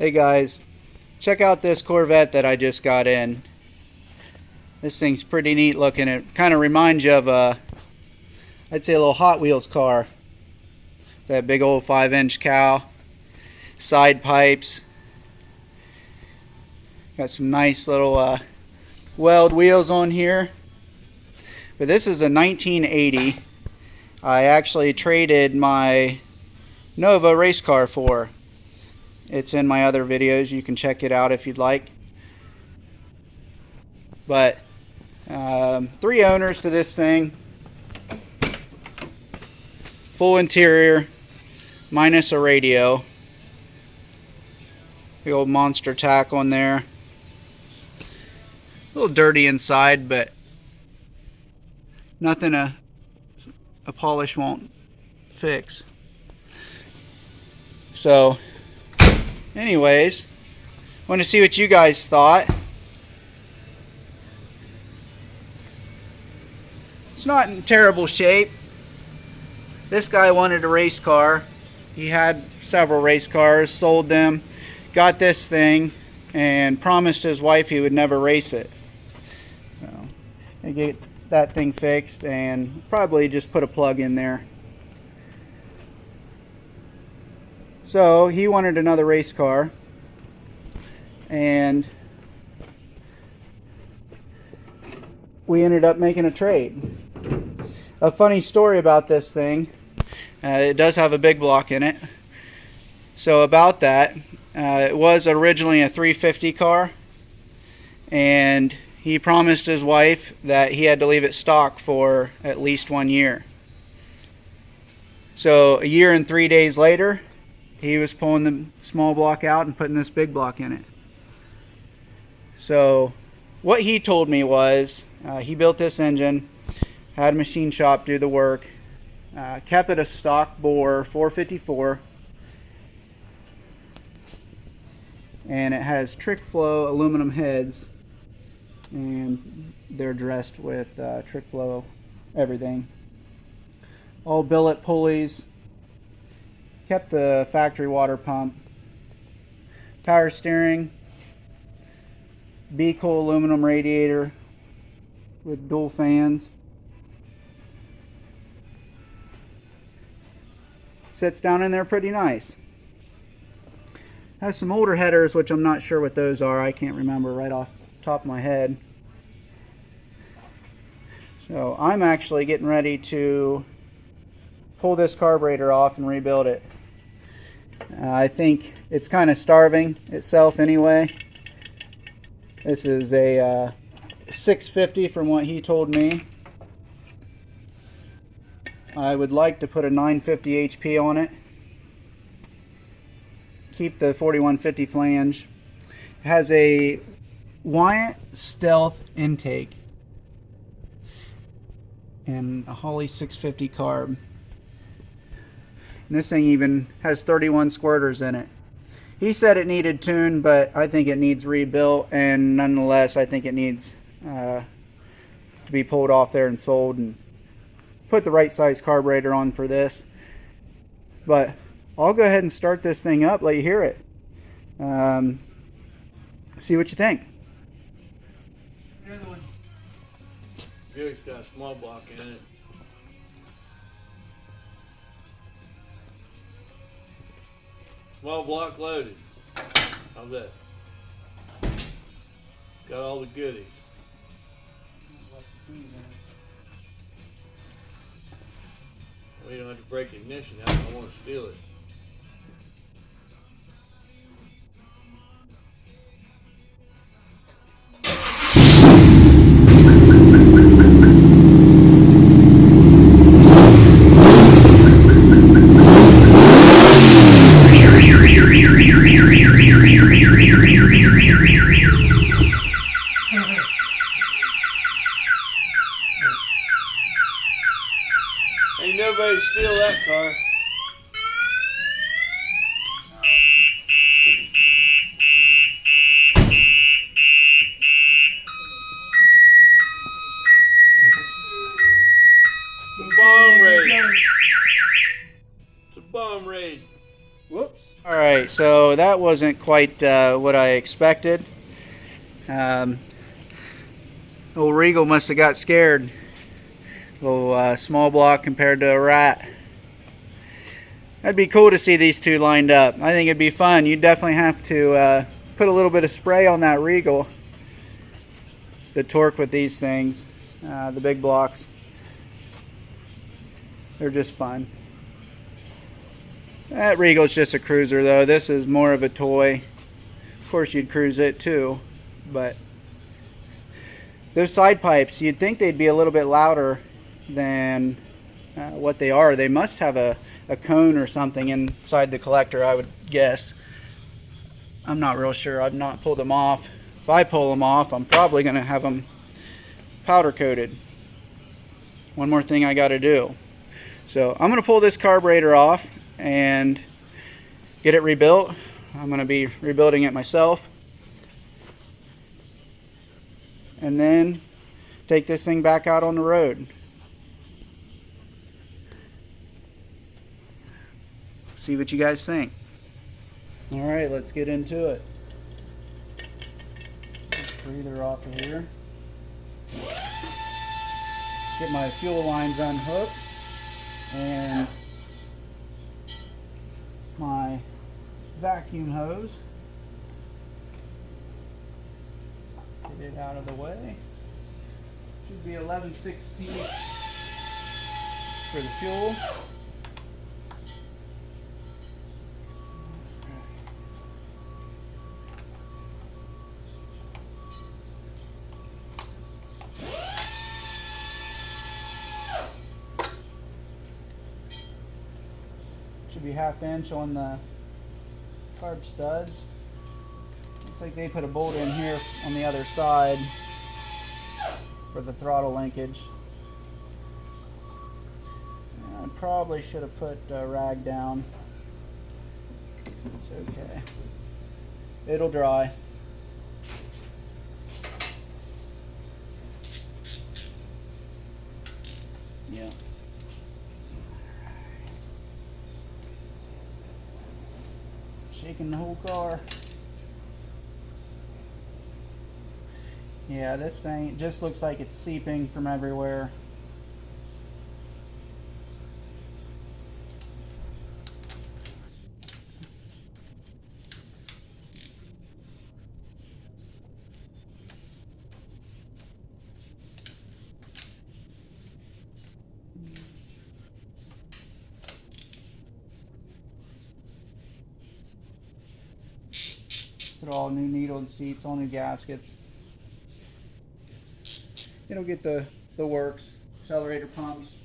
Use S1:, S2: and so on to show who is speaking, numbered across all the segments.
S1: Hey guys, check out this Corvette that I just got in. This thing's pretty neat looking. It kind of reminds you of I'd say a little Hot Wheels car. That big old 5-inch cow, side pipes. Got some nice little weld wheels on here. But this is a 1980. I actually traded my Nova race car for. It's in my other videos. You can check it out if you'd like. But 3 owners to this thing. Full interior, minus a radio. The old monster tack on there. A little dirty inside, but nothing a polish won't fix. So anyways, want to see what you guys thought. It's not in terrible shape. This guy wanted a race car. He had several race cars, sold them, got this thing, and promised his wife he would never race it. So I get that thing fixed and probably just put a plug in there. So he wanted another race car, and we ended up making a trade. A funny story about this thing, it does have a big block in it. So about that, it was originally a 350 car, and he promised his wife that he had to leave it stock for at least 1 year. So a year and 3 days later, he was pulling the small block out and putting this big block in it. So what he told me was he built this engine, had a machine shop do the work, kept it a stock bore 454, and it has trick flow aluminum heads, and they're dressed with trick flow everything. All billet pulleys. Kept the factory water pump, power steering, B-cool aluminum radiator with dual fans. Sits down in there pretty nice. Has some older headers, which I'm not sure what those are. I can't remember right off the top of my head. So I'm actually getting ready to pull this carburetor off and rebuild it. I think it's kind of starving itself anyway. This is a 650 from what he told me. I would like to put a 950 HP on it. Keep the 4150 flange. It has a Wyant Stealth intake and a Holley 650 carb. And this thing even has 31 squirters in it. He said it needed tuned, but I think it needs rebuilt, and nonetheless I think it needs to be pulled off there and sold and put the right size carburetor on for this. But I'll go ahead and start this thing up, let you hear it. See what you think.
S2: Buick's got a small block in it. Small block loaded. How's that? Got all the goodies. We don't have to break the ignition out. I want to steal it. Ain't nobody steal that car. It's a bomb raid. It's a bomb raid.
S1: Whoops. All right, so that wasn't quite what I expected. Old Regal must have got scared. Little small block compared to a rat. That'd be cool to see these two lined up. I think it'd be fun. You'd definitely have to put a little bit of spray on that Regal. The torque with these things, the big blocks, they're just fun. That Regal's just a cruiser though. This is more of a toy. Of course you'd cruise it too, but those side pipes, you'd think they'd be a little bit louder than what they are. They must have a cone or something inside the collector, I would guess. I'm not real sure. I've not pulled them off. If I pull them off, I'm probably going to have them powder coated. One more thing I got to do. So I'm going to pull this carburetor off and get it rebuilt. I'm going to be rebuilding it myself. And then take this thing back out on the road. See what you guys think. All right, let's get into it. This breather off of here. Get my fuel lines unhooked and my vacuum hose. Get it out of the way. Should be 11/16 for the fuel. Should be 1/2 inch on the carb studs. Looks like they put a bolt in here on the other side for the throttle linkage. I probably should have put rag down. It's okay. It'll dry. Yeah. Shaking the whole car. Yeah, this thing just looks like it's seeping from everywhere. Put all new needled seats, all new gaskets. It'll get the works, accelerator pumps.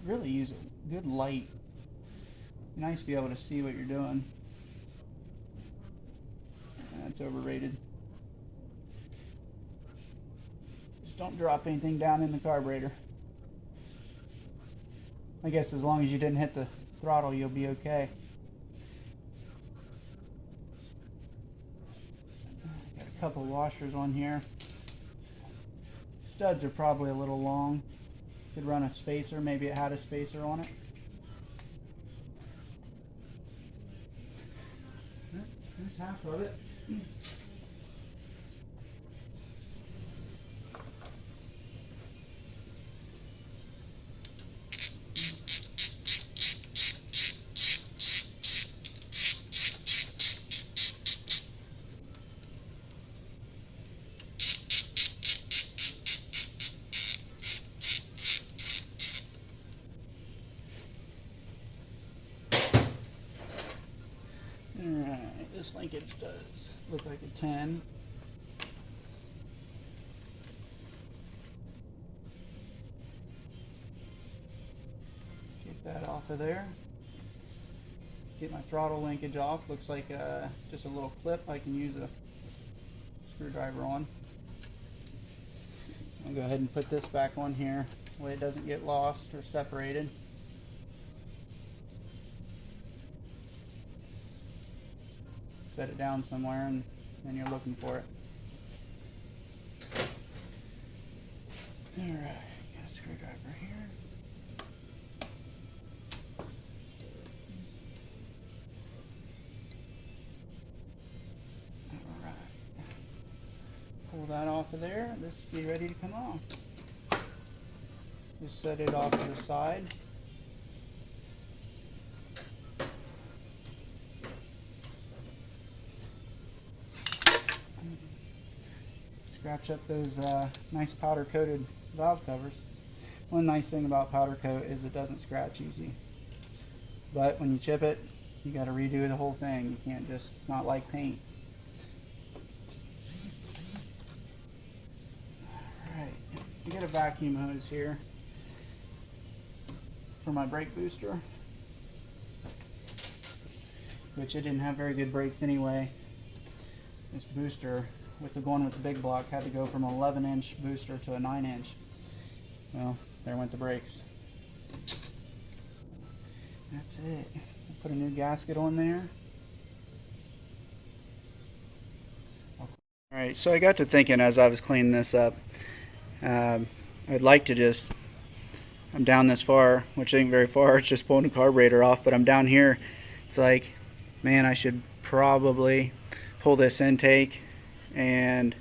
S1: Really use a good light. Nice to be able to see what you're doing. That's overrated. Just don't drop anything down in the carburetor. I guess as long as you didn't hit the throttle, you'll be okay. Got a couple washers on here. Studs are probably a little long. Could run a spacer, maybe it had a spacer on it. There's half of it. Alright, this linkage does look like a 10. Get that off of there. Get my throttle linkage off. Looks like just a little clip I can use a screwdriver on. I'll go ahead and put this back on here, that way it doesn't get lost or separated. Set it down somewhere and then you're looking for it. Alright, got a screwdriver here. Alright. Pull that off of there. This will be ready to come off. Just set it off to the side. Scratch up those nice powder coated valve covers. One nice thing about powder coat is it doesn't scratch easy. But when you chip it, you got to redo the whole thing. You can't just, it's not like paint. Alright, I got a vacuum hose here for my brake booster, which it didn't have very good brakes anyway. This booster, with the going with the big block, had to go from an 11-inch booster to a 9-inch. Well, there went the brakes. That's it. I'll put a new gasket on there. Alright, so I got to thinking as I was cleaning this up, I'd like to just, I'm down this far, which ain't very far, it's just pulling the carburetor off, but I'm down here. It's like, man, I should probably pull this intake and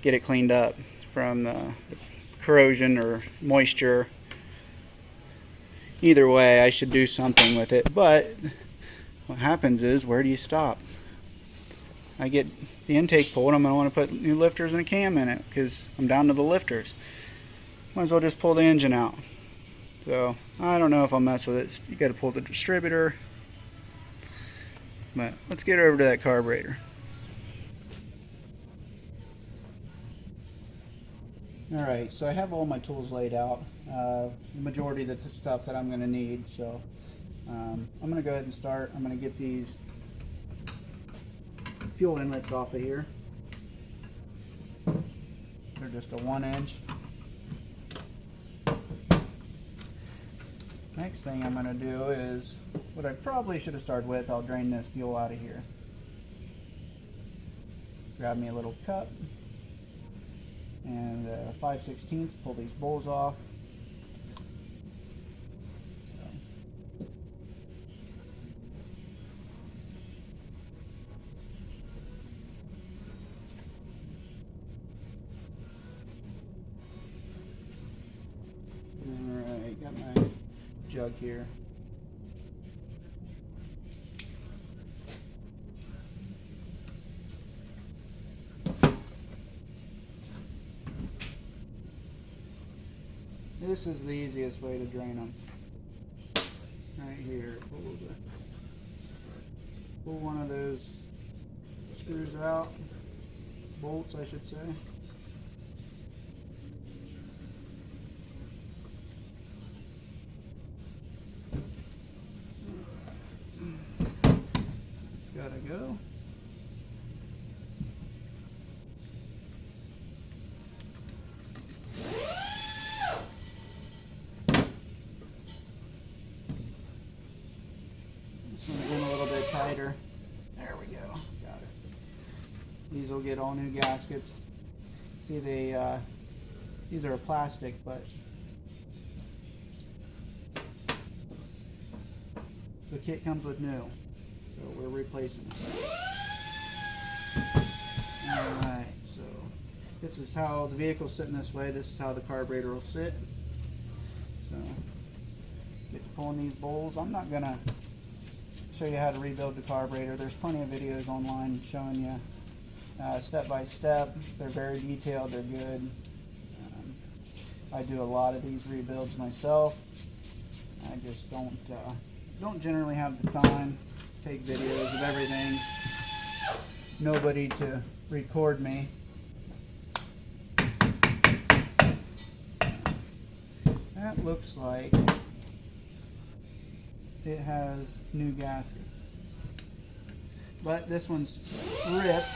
S1: get it cleaned up from the corrosion or moisture. Either way, I should do something with it, but what happens is, where do you stop? I get the intake pulled, I'm going to want to put new lifters and a cam in it because I'm down to the lifters. Might as well just pull the engine out. So I don't know if I'll mess with it. You got to pull the distributor, but let's get over to that carburetor. Alright, so I have all my tools laid out, the majority of the stuff that I'm going to need, so I'm going to go ahead and start. I'm going to get these fuel inlets off of here. They're just a 1-inch. Next thing I'm going to do is, what I probably should have started with, I'll drain this fuel out of here. Grab me a little cup. And 5/16, pull these bowls off. Alright, got my jug here. This is the easiest way to drain them. Right here, pull one of those screws out, bolts I should say. It's gotta go. Tighter. There we go. Got it. These will get all new gaskets. See, these are plastic, but the kit comes with new, so we're replacing it. Alright, so this is how the vehicle's sitting this way. This is how the carburetor will sit. So get to pulling these bowls. I'm not gonna show you how to rebuild the carburetor. There's plenty of videos online showing you step by step. They're very detailed, they're good. I do a lot of these rebuilds myself. I just don't generally have the time to take videos of everything. Nobody to record me. That looks like it has new gaskets, but this one's ripped,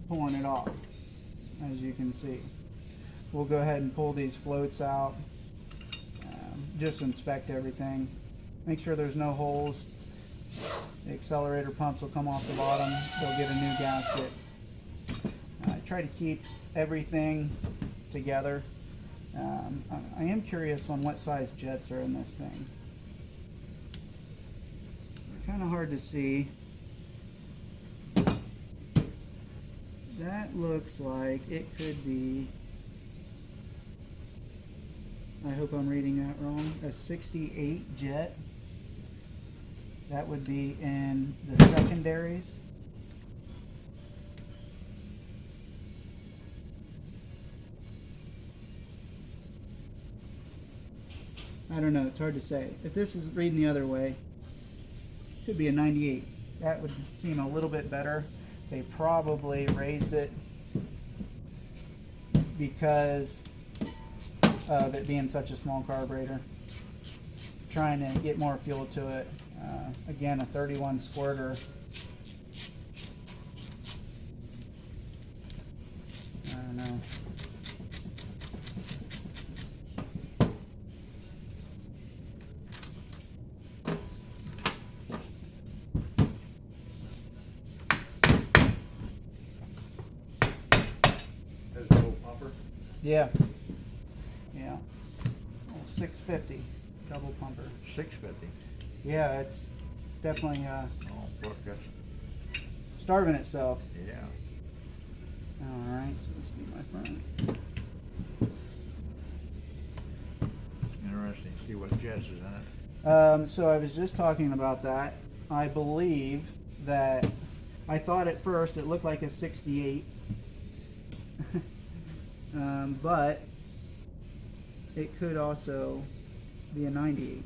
S1: pulling it off, as you can see. We'll go ahead and pull these floats out, just inspect everything, make sure there's no holes. The accelerator pumps will come off the bottom, they'll get a new gasket. Try to keep everything together. I am curious on what size jets are in this thing. Kind of hard to see. That looks like it could be, I hope I'm reading that wrong, a 68 jet. That would be in the secondaries. I don't know, it's hard to say. If this is reading the other way, it could be a 98. That would seem a little bit better. They probably raised it because of it being such a small carburetor. Trying to get more fuel to it. Again, a 31 squirter. I don't know.
S2: There's a little pumper.
S1: Yeah. Yeah. 650 double pumper.
S3: 650.
S1: Yeah, it's definitely
S3: Oh, fuck, that's,
S1: starving itself.
S3: yeah.
S1: Alright, so this will be my front.
S3: Interesting. See what jets is in it.
S1: So I was just talking about that. I believe that I thought at first it looked like a 68. But it could also be a 98.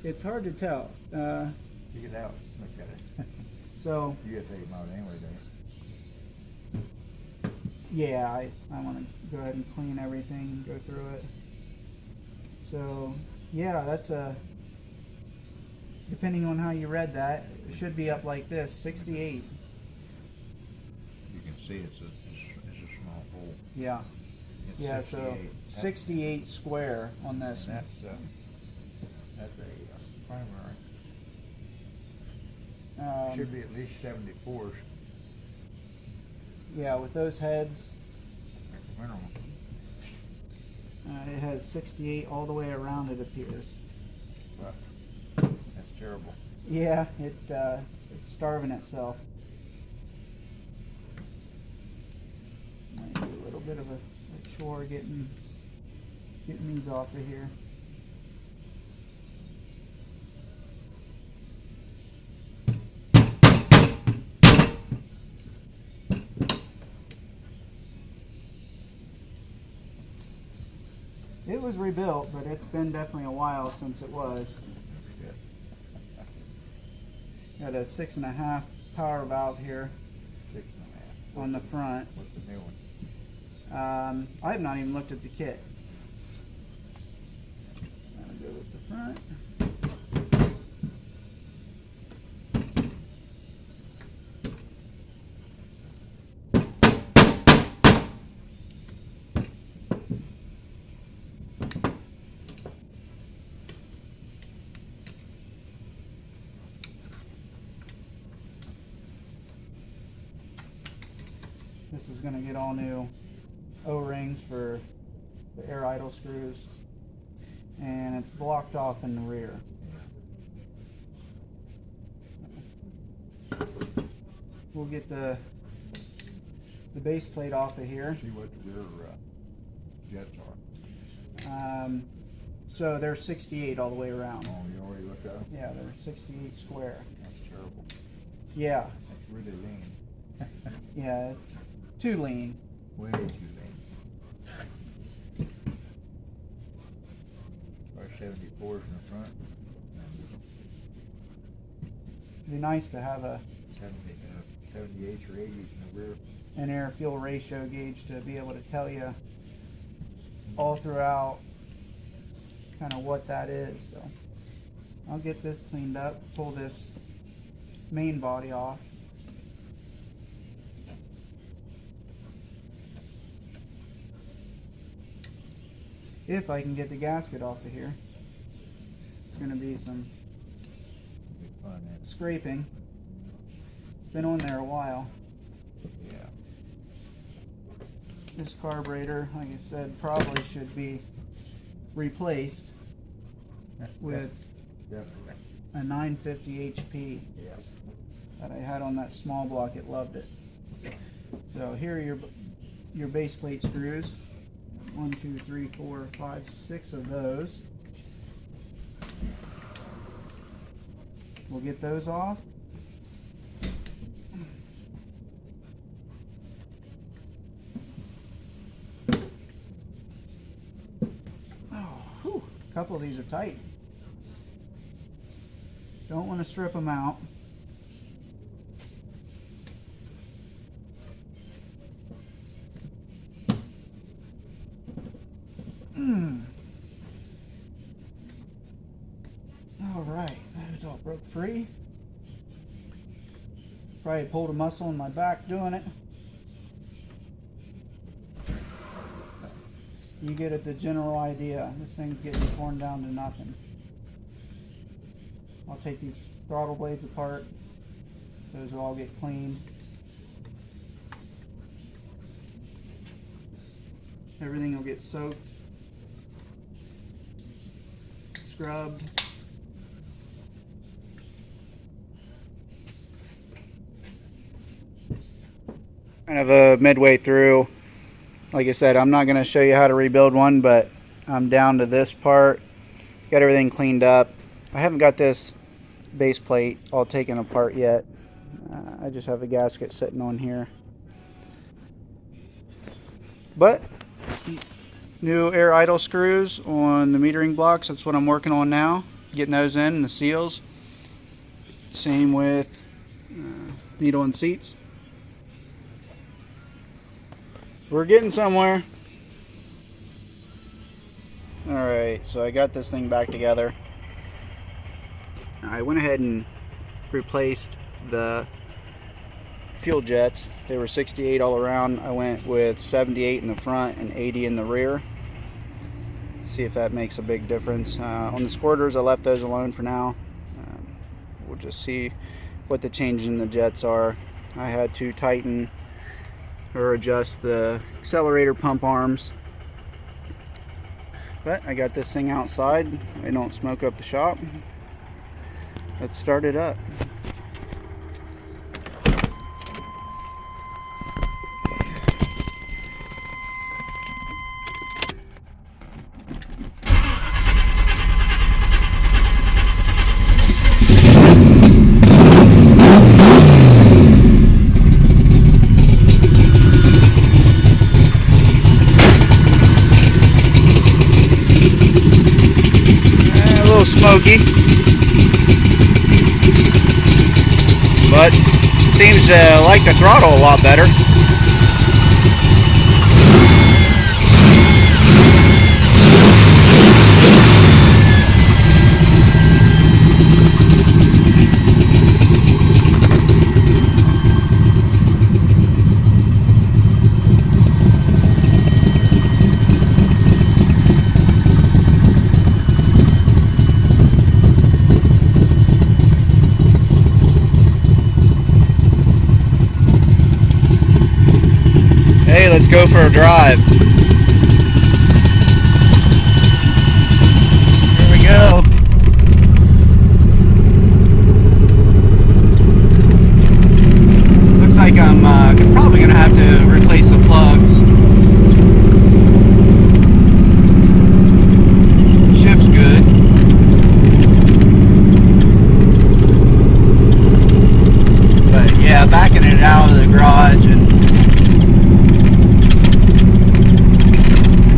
S1: It's hard to tell.
S3: You get out, look at it.
S1: So
S3: You gotta take them out anyway, don't you?
S1: yeah, I want to go ahead and clean everything and go through it. So yeah, that's a, depending on how you read that, it should be up like this, 68.
S3: You can see it's a small hole.
S1: Yeah.
S3: It's
S1: Yeah, so 68 square on this.
S3: That's a primary. Should be at least 74s.
S1: Yeah, with those heads,
S3: Like a minimum.
S1: it has 68 all the way around, it appears.
S3: But that's terrible.
S1: Yeah, it's starving itself. Might be a little bit of a chore getting these off of here. It was rebuilt, but it's been definitely a while since it was. Got a 6.5 power valve here
S3: 6.5.
S1: on the front.
S3: What's the new one?
S1: I have not even looked at the kit. I'll go with the front. This is going to get all new O-rings for the air idle screws, and it's blocked off in the rear. We'll get the base plate off of here.
S3: See what the rear jets are.
S1: So they're 68 all the way around.
S3: Oh, you already looked at them?
S1: Yeah, they're 68 square.
S3: That's terrible.
S1: Yeah,
S3: That's really lean.
S1: yeah, it's too lean.
S3: Way too lean. Or 74s in the front.
S1: It'd be nice to have a
S3: 78s or 80s in the rear.
S1: an air fuel ratio gauge to be able to tell you all throughout kind of what that is. So I'll get this cleaned up, pull this main body off. If I can get the gasket off of here. It's going to be some
S3: Be fun, that.
S1: scraping. It's been on there a while.
S3: Yeah.
S1: This carburetor, like I said, probably should be replaced with
S3: Definitely.
S1: a 950 HP
S3: Yeah.
S1: that I had on that small block. It loved it. So here are your base plate screws. 1, 2, 3, 4, 5, 6 of those. We'll get those off. Oh, whew. A couple of these are tight. Don't want to strip them out. All right, those all broke free. Probably pulled a muscle in my back doing it. You get at the general idea. This thing's getting torn down to nothing. I'll take these throttle blades apart. Those will all get cleaned. Everything will get soaked, scrubbed. Kind of midway through. Like I said, I'm not going to show you how to rebuild one, but I'm down to this part. Got everything cleaned up. I haven't got this base plate all taken apart yet. I just have a gasket sitting on here. But new air idle screws on the metering blocks. That's what I'm working on now. Getting those in, and the seals. Same with needle and seats. We're getting somewhere. Alright, so I got this thing back together. I went ahead and replaced the fuel jets. They were 68 all around. I went with 78 in the front and 80 in the rear. See if that makes a big difference. On the squirters, I left those alone for now. We'll just see what the change in the jets are. I had to tighten or adjust the accelerator pump arms, but I got this thing outside. I don't smoke up the shop. Let's start it up. Smoky, but seems to like the throttle a lot better. Let's go for a drive. Here we go. Looks like I'm probably going to have to replace some plugs. Shift's good. But yeah, backing it out of the garage and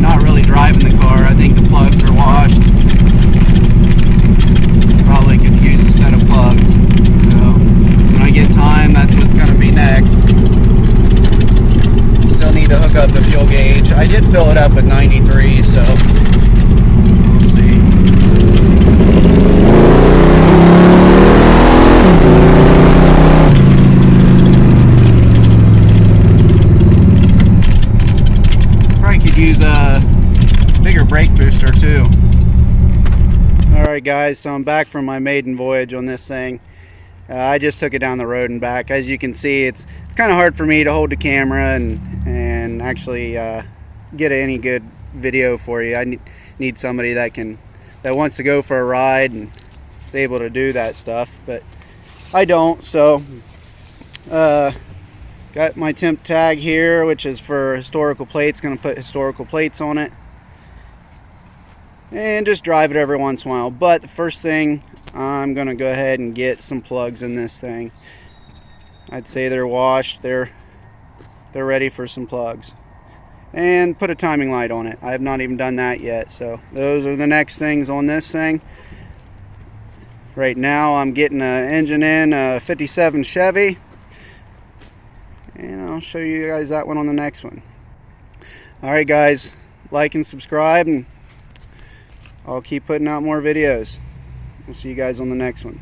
S1: not really driving the car. I think the plugs are washed. Probably could use a set of plugs. So when I get time, that's what's going to be next. Still need to hook up the fuel gauge. I did fill it up at 93, so we'll see. Use a bigger brake booster too. Alright guys, so I'm back from my maiden voyage on this thing. I just took it down the road and back. As you can see, it's kind of hard for me to hold the camera and actually get any good video for you. I need somebody that wants to go for a ride and is able to do that stuff, but I don't. So got my temp tag here, which is for historical plates. Going to put historical plates on it and just drive it every once in a while. But the first thing, I'm going to go ahead and get some plugs in this thing. I'd say they're washed, they're ready for some plugs, and put a timing light on it. I have not even done that yet, so those are the next things on this thing. Right now I'm getting an engine in a 57 Chevy, and I'll show you guys that one on the next one. Alright guys, like and subscribe, and I'll keep putting out more videos. We'll see you guys on the next one.